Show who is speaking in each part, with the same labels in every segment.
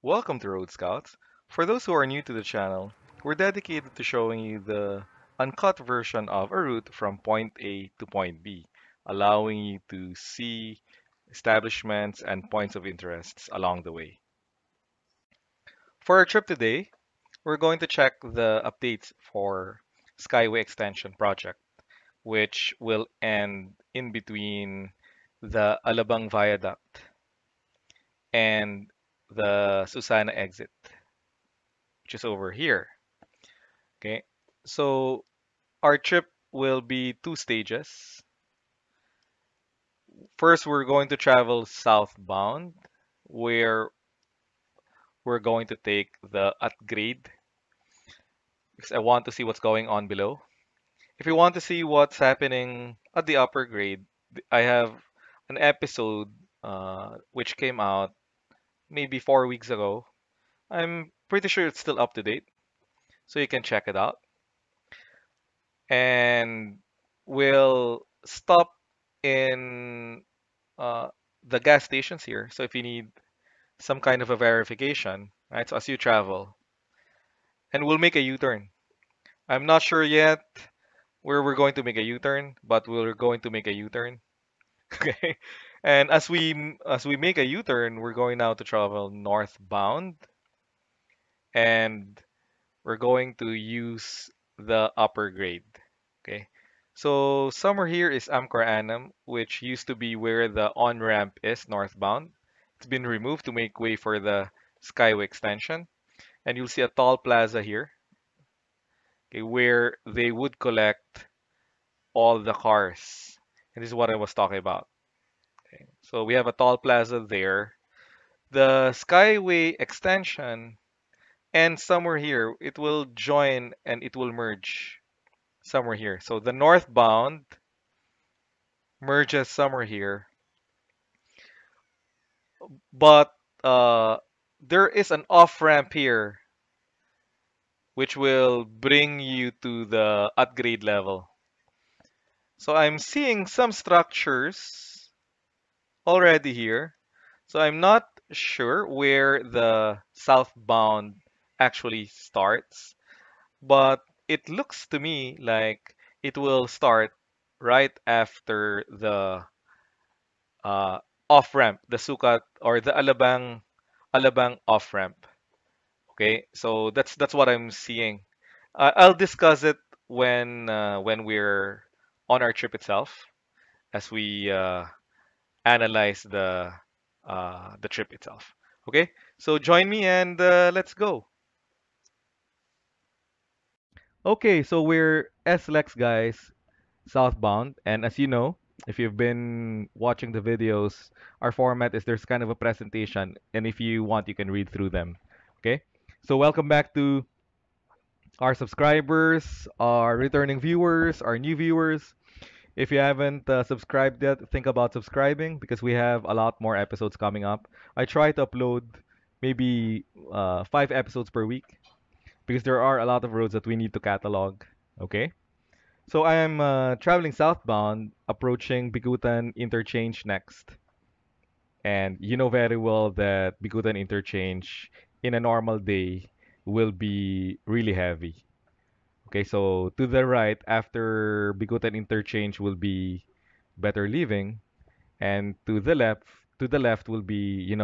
Speaker 1: Welcome to Road Scouts. For those who are new to the channel, we're dedicated to showing you the uncut version of a route from point A to point B, allowing you to see establishments and points of interest along the way. For our trip today, we're going to check the updates for Skyway Extension project, which will end in between the Alabang Viaduct and the Susana exit, which is over here. Okay, so our trip will be two stages. First, we're going to travel southbound, where we're going to take the upgrade because I want to see what's going on below. If you want to see what's happening at the upper grade, I have an episode which came out maybe 4 weeks ago. I'm pretty sure it's still up to date, so you can check it out. And we'll stop in uh, the gas stations here. So if you need some kind of a verification, right? So as you travel, and we'll make a U-turn. I'm not sure yet where we're going to make a U-turn, but we're going to make a U-turn. Okay. And as we make a U-turn, we're going now to travel northbound, and we're going to use the upper grade. Okay. So somewhere here is Amcor Anam, which used to be where the on-ramp is northbound. It's been removed to make way for the Skyway extension. And you'll see a tall plaza here, okay, where they would collect all the cars. And this is what I was talking about. Okay. So we have a tall plaza there. The Skyway extension ends somewhere here. It will join and it will merge somewhere here. So the northbound merges somewhere here, but uh, there is an off ramp here which will bring you to the upgrade level. So I'm seeing some structures already here. So I'm not sure where the southbound actually starts, but it looks to me like it will start right after the uh, off ramp, the Sukat or the Alabang off ramp. Okay, so that's what I'm seeing. I'll discuss it when we're on our trip itself, as we analyze the trip itself. Okay, so join me and let's go. Okay, so we're SLEX guys, southbound, and as you know, if you've been watching the videos, our format is there's kind of a presentation, and if you want, you can read through them. Okay, so welcome back to our subscribers, our returning viewers, our new viewers. If you haven't subscribed yet, think about subscribing because we have a lot more episodes coming up. I try to upload maybe 5 episodes per week because there are a lot of roads that we need to catalog. Okay. So I am traveling southbound, approaching Bigutan Interchange next. And you know very well that Bigutan Interchange in a normal day will be really heavy. Okay, so to the right, after Bigutan Interchange will be Better Living, and to the left will be,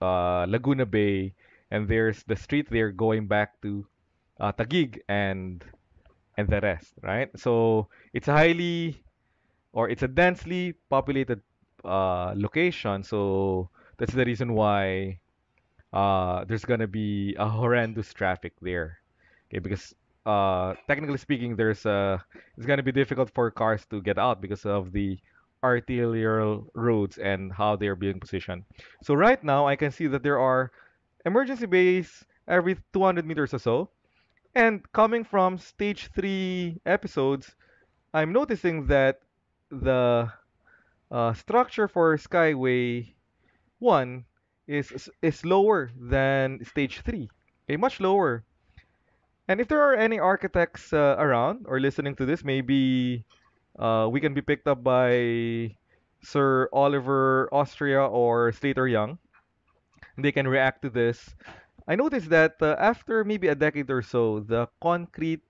Speaker 1: Laguna Bay, and there's the street there going back to Taguig and the rest, right? So it's a highly or it's a densely populated location, so that's the reason why there's gonna be a horrendous traffic there. Okay, because technically speaking, it's gonna be difficult for cars to get out because of the arterial roads and how they're being positioned. So right now, I can see that there are emergency bays every 200 meters or so. And coming from stage 3 episodes, I'm noticing that the structure for Skyway 1 is lower than stage 3. Okay, much lower. And if there are any architects around or listening to this, maybe we can be picked up by Sir Oliver Austria or Slater Young. and they can react to this. I noticed that after maybe a decade or so, the concrete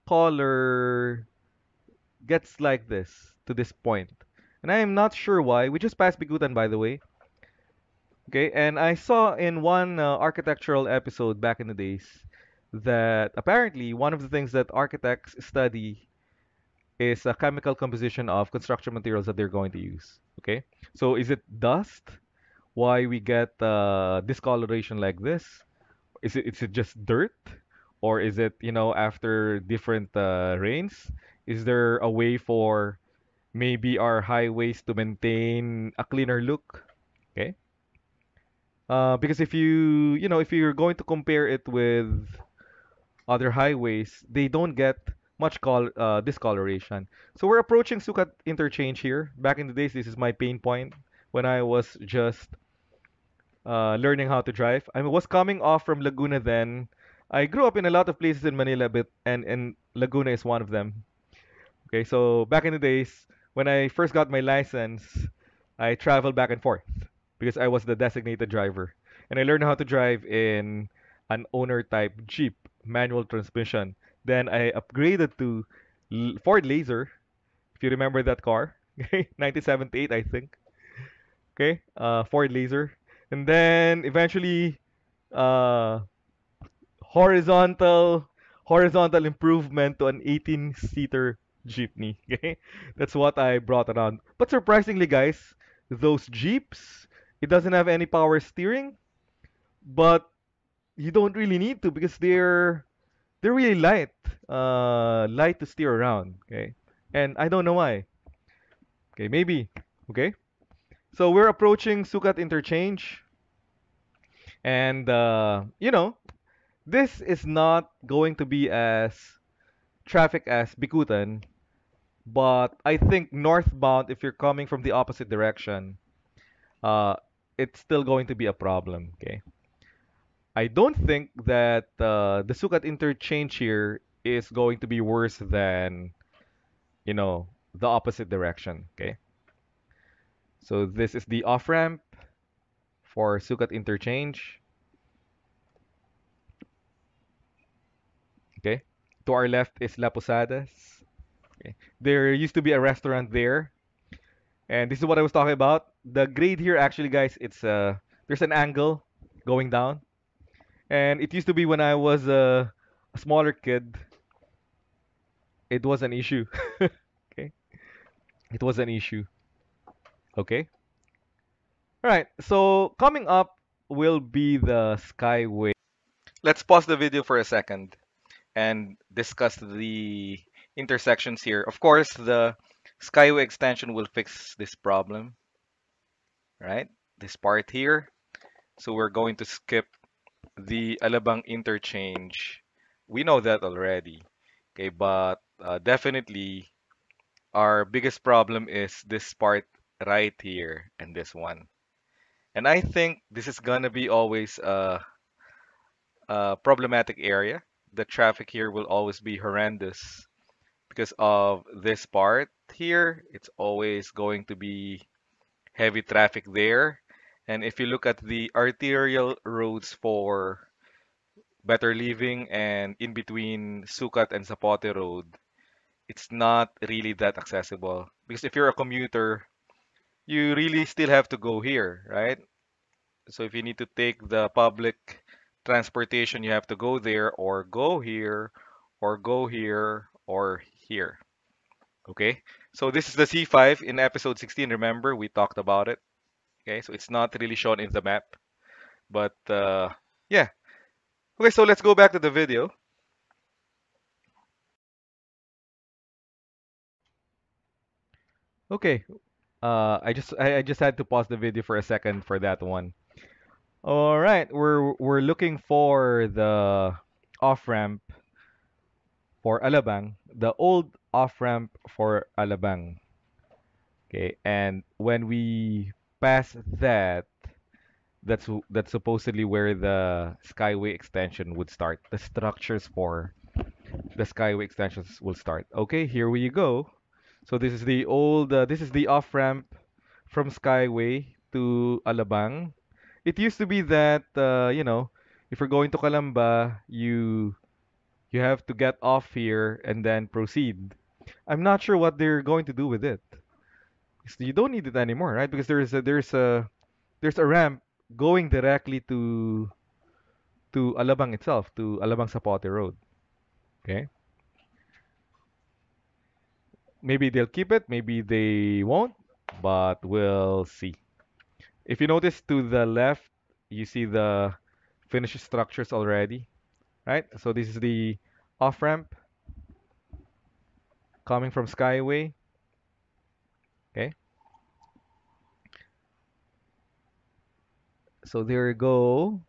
Speaker 1: color gets like this to this point. And I am not sure why. We just passed Bigutan, by the way. Okay, and I saw in one architectural episode back in the days that apparently one of the things that architects study is a chemical composition of construction materials that they're going to use. Okay, so is it dust? Why we get discoloration like this? Is it just dirt, or is it after different rains? Is there a way for maybe our highways to maintain a cleaner look? Okay, because if you're going to compare it with other highways, they don't get much discoloration. So we're approaching Sukat interchange here. Back in the days, this is my pain point when I was just learning how to drive. I was coming off from Laguna then. I grew up in a lot of places in Manila, but and Laguna is one of them. Okay, so back in the days when I first got my license, I traveled back and forth because I was the designated driver, and I learned how to drive in an owner type Jeep, manual transmission. Then I upgraded to Ford Laser, if you remember that car, okay, 1978 I think. Okay, Ford Laser, and then eventually uh, horizontal horizontal improvement to an 18-seater jeepney. Okay, that's what I brought around. But surprisingly, guys, those Jeeps, it doesn't have any power steering, but you don't really need to because they're really light to steer around. Okay, and I don't know why. Okay, maybe. Okay, so we're approaching Sukat interchange, and this is not going to be as traffic as Bikutan, but I think northbound, if you're coming from the opposite direction, uh, it's still going to be a problem. Okay, I don't think that the Sukat interchange here is going to be worse than the opposite direction. Okay, so this is the off ramp for Sukat interchange. Okay, to our left is La Posadas. Okay. There used to be a restaurant there, and this is what I was talking about. The grade here, actually, guys, it's there's an angle going down, and it used to be when I was a smaller kid, it was an issue. Okay, it was an issue. Okay, all right. So coming up will be the Skyway. Let's pause the video for a second and discuss the intersections here. Of course, the Skyway extension will fix this problem, right? This part here. So we're going to skip the Alabang interchange. We know that already. Okay, but definitely our biggest problem is this part right here and this one. And I think this is gonna be always a problematic area. The traffic here will always be horrendous because of this part here. It's always going to be heavy traffic there. And if you look at the arterial roads for Better Living and in between Sukat and Zapote Road, it's not really that accessible. Because if you're a commuter, you really still have to go here, right? So if you need to take the public transportation, you have to go there or go here or go here or here. Okay? So this is the C5 in episode 16. Remember, we talked about it. Okay, so it's not really shown in the map. But yeah. Okay, so let's go back to the video. Okay, I just had to pause the video for a second for that one. All right, we're looking for the off ramp for Alabang, the old off ramp for Alabang. Okay, and when we pass that, that's supposedly where the Skyway extension would start. The structures for the Skyway extensions will start. Okay, here we go. So this is the off ramp from Skyway to Alabang. It used to be that if you're going to Calamba, you have to get off here and then proceed. I'm not sure what they're going to do with it. You don't need it anymore, right? Because there's a ramp going directly to Alabang itself, to Alabang Zapote Road. Okay? Maybe they'll keep it, maybe they won't, but we'll see. If you notice to the left, you see the finished structures already, right? So this is the off-ramp coming from Skyway. Okay? So there you go.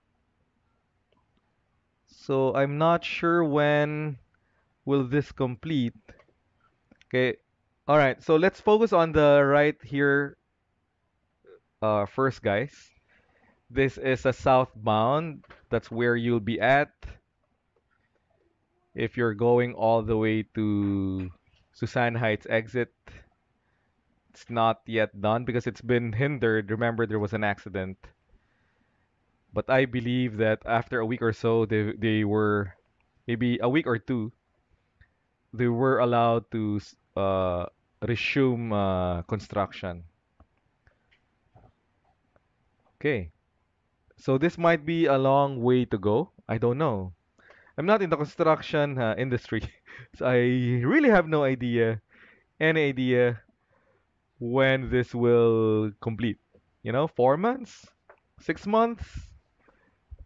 Speaker 1: So I'm not sure when will this complete. Okay. All right. So let's focus on the right here first, guys. This is a southbound. That's where you'll be at if you're going all the way to Susan Heights exit. It's not yet done because it's been hindered. Remember, there was an accident. But I believe that after a week or so, they were maybe a week or two, they were allowed to resume construction. Okay. So this might be a long way to go. I don't know. I'm not in the construction industry, so I really have no idea, any idea when this will complete. 4 months, 6 months,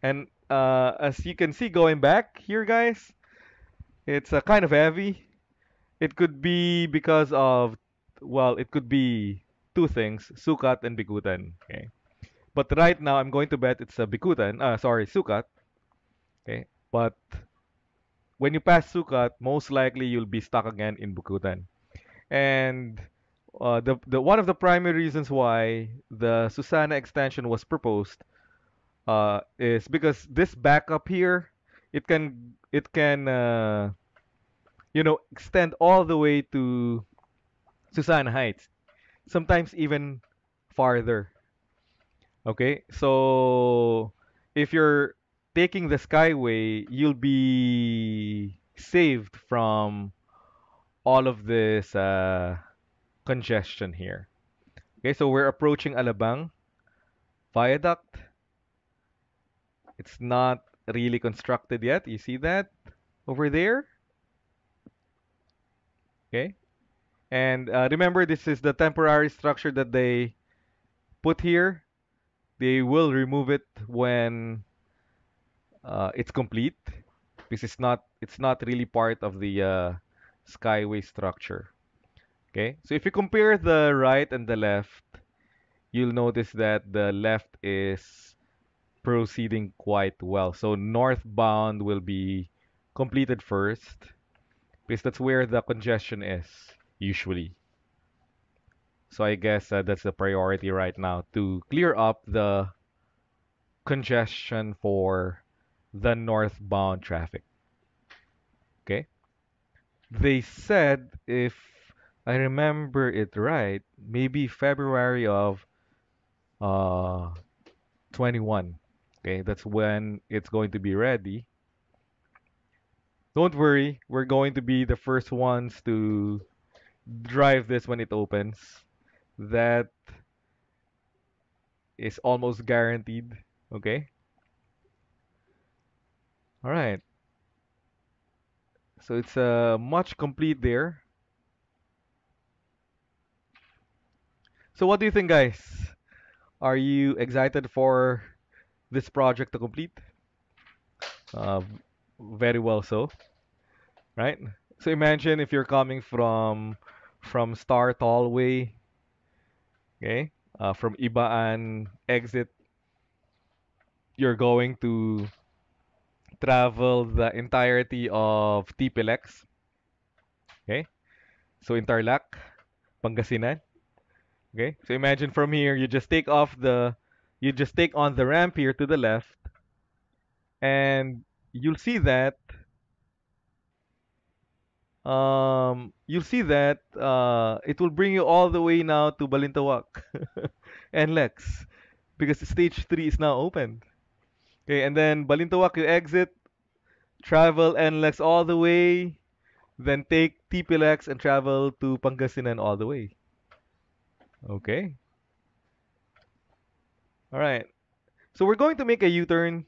Speaker 1: and as you can see, going back here, guys, it's kind of heavy. It could be because of, well, it could be two things, Sukat and Bikutan. Okay, but right now I'm going to bet it's a Bikutan. Sorry, Sukat. Okay, but when you pass Sukat, most likely you'll be stuck again in Bikutan. And the one of the primary reasons why the Susana extension was proposed is because this backup here, it can extend all the way to Susana Heights, sometimes even farther. Okay, so if you're taking the Skyway, you'll be saved from all of this congestion here. Okay, so we're approaching Alabang Viaduct. It's not really constructed yet. You see that over there? Okay. And remember, this is the temporary structure that they put here. They will remove it when it's complete because it's not really part of the Skyway structure. Okay. So if you compare the right and the left, you'll notice that the left is proceeding quite well. So northbound will be completed first because that's where the congestion is usually. So I guess that's the priority right now to clear up the congestion for the northbound traffic. Okay? They said, if I remember it right, maybe February of uh 21. Okay, that's when it's going to be ready. Don't worry, we're going to be the first ones to drive this when it opens. That is almost guaranteed. Okay? All right. So it's much complete there. So what do you think, guys? Are you excited for this project to complete? Uh, Very well so, right? So imagine if you're coming from Star Tollway, okay? From Ibaan exit, you're going to travel the entirety of TPLX, okay? So Interlac, Pangasinan, okay? So imagine from here, you just take on the ramp here to the left, and you'll see that, it will bring you all the way now to Balintawak and Lex. because stage 3 is now open. Okay, and then Balintawak you exit, travel NLEX all the way, then take TPLX and travel to Pangasinan all the way. Okay. All right. So we're going to make a U-turn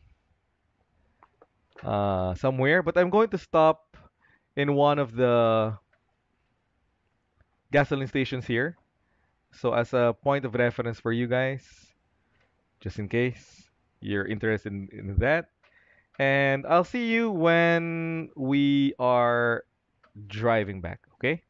Speaker 1: somewhere, but I'm going to stop in one of the gasoline stations here. So as a point of reference for you guys, just in case you're interested in that. And I'll see you when we are driving back, okay?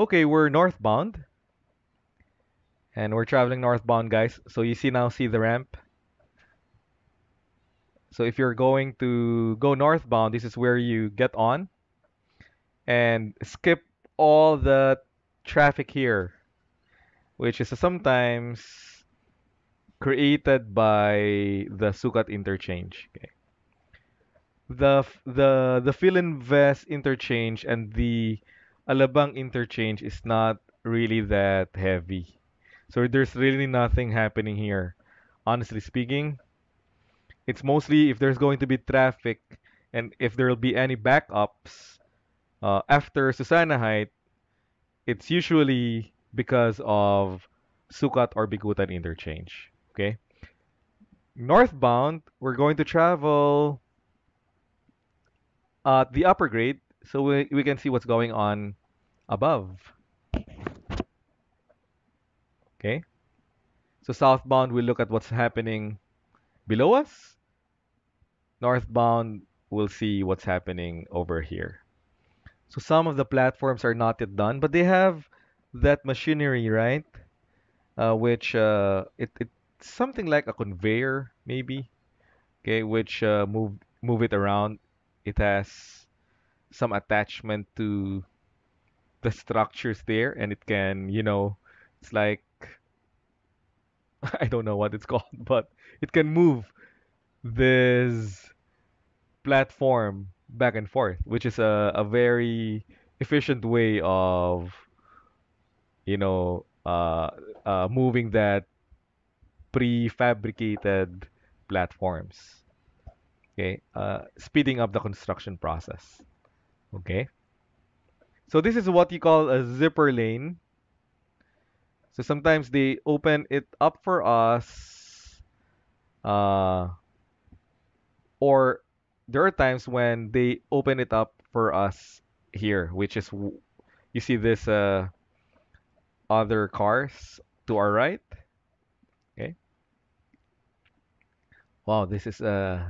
Speaker 1: Okay, we're northbound and we're traveling northbound, guys. So you see the ramp. So if you're going to go northbound, this is where you get on and skip all the traffic here, which is sometimes created by the Sukat interchange. Okay. The Philinvest interchange and the Alabang interchange is not really that heavy. So there's really nothing happening here. Honestly speaking, it's mostly if there's going to be traffic and if there'll be any backups after Susana Height, it's usually because of Sukat or Bigutan interchange. Okay? Northbound, we're going to travel the upper grade so we can see what's going on above. Okay? So southbound, we look at what's happening below us. Northbound, we'll see what's happening over here. So some of the platforms are not yet done, but they have that machinery, right? Which it's something like a conveyor, maybe. Okay, which move it around. It has some attachment to the structures there, and it can, it's like I don't know what it's called, but it can move this platform back and forth, which is a very efficient way of, moving that prefabricated platforms. Okay, speeding up the construction process. Okay, so this is what you call a zipper lane. So sometimes they open it up for us, uh, or there are times when they open it up for us here, which is you see this other cars to our right. Okay, wow, this is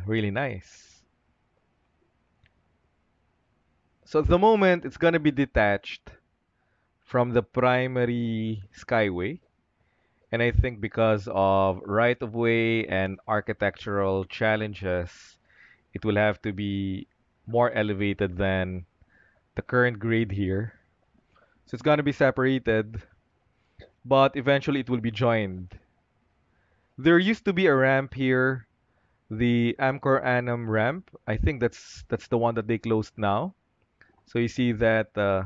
Speaker 1: really nice. So at the moment, it's gonna be detached from the primary skyway. And I think because of right of way and architectural challenges, it will have to be more elevated than the current grade here. So it's gonna be separated, but eventually it will be joined. There used to be a ramp here, the Amcor Anam ramp. I think that's the one that they closed now. So you see that uh,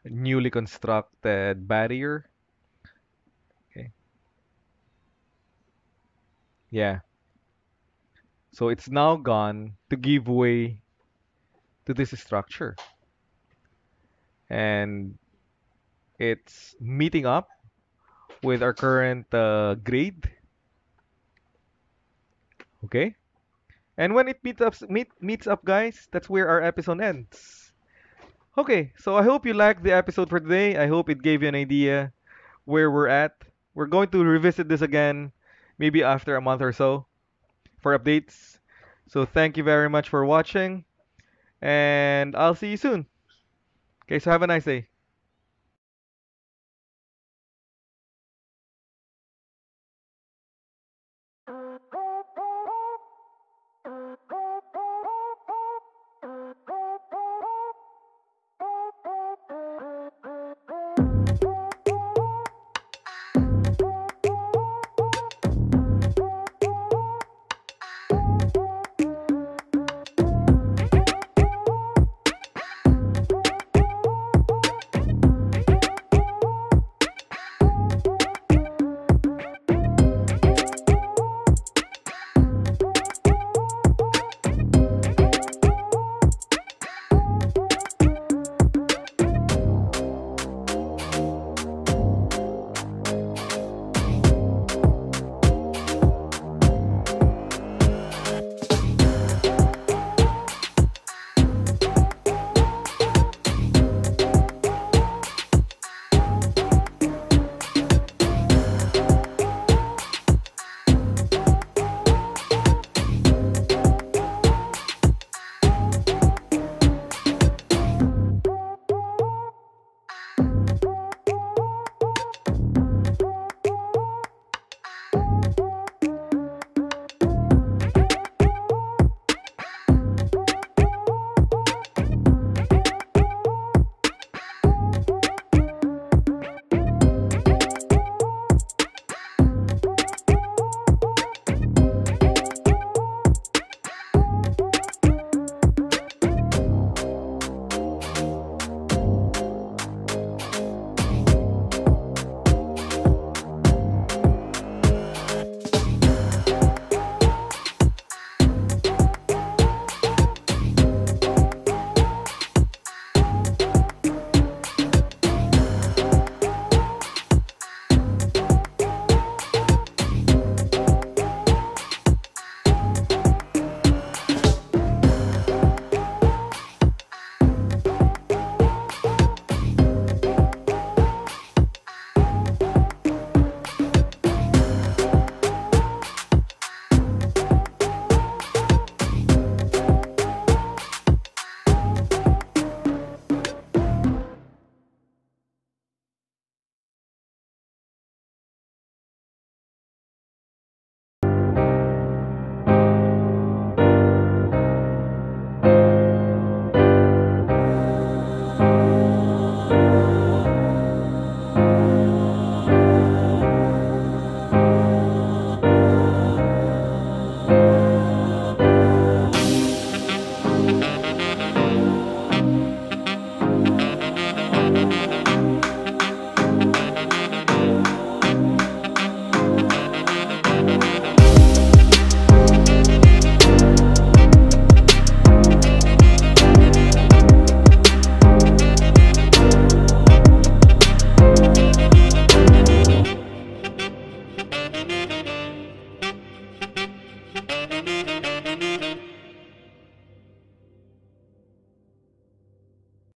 Speaker 1: newly constructed barrier. Okay. Yeah. So it's now gone to give way to this structure. And it's meeting up with our current grade. Okay? And when it meets up, guys, that's where our episode ends. Okay, so I hope you liked the episode for today. I hope it gave you an idea where we're at. We're going to revisit this again, maybe after a month or so, for updates. So thank you very much for watching, and I'll see you soon. Okay, so have a nice day.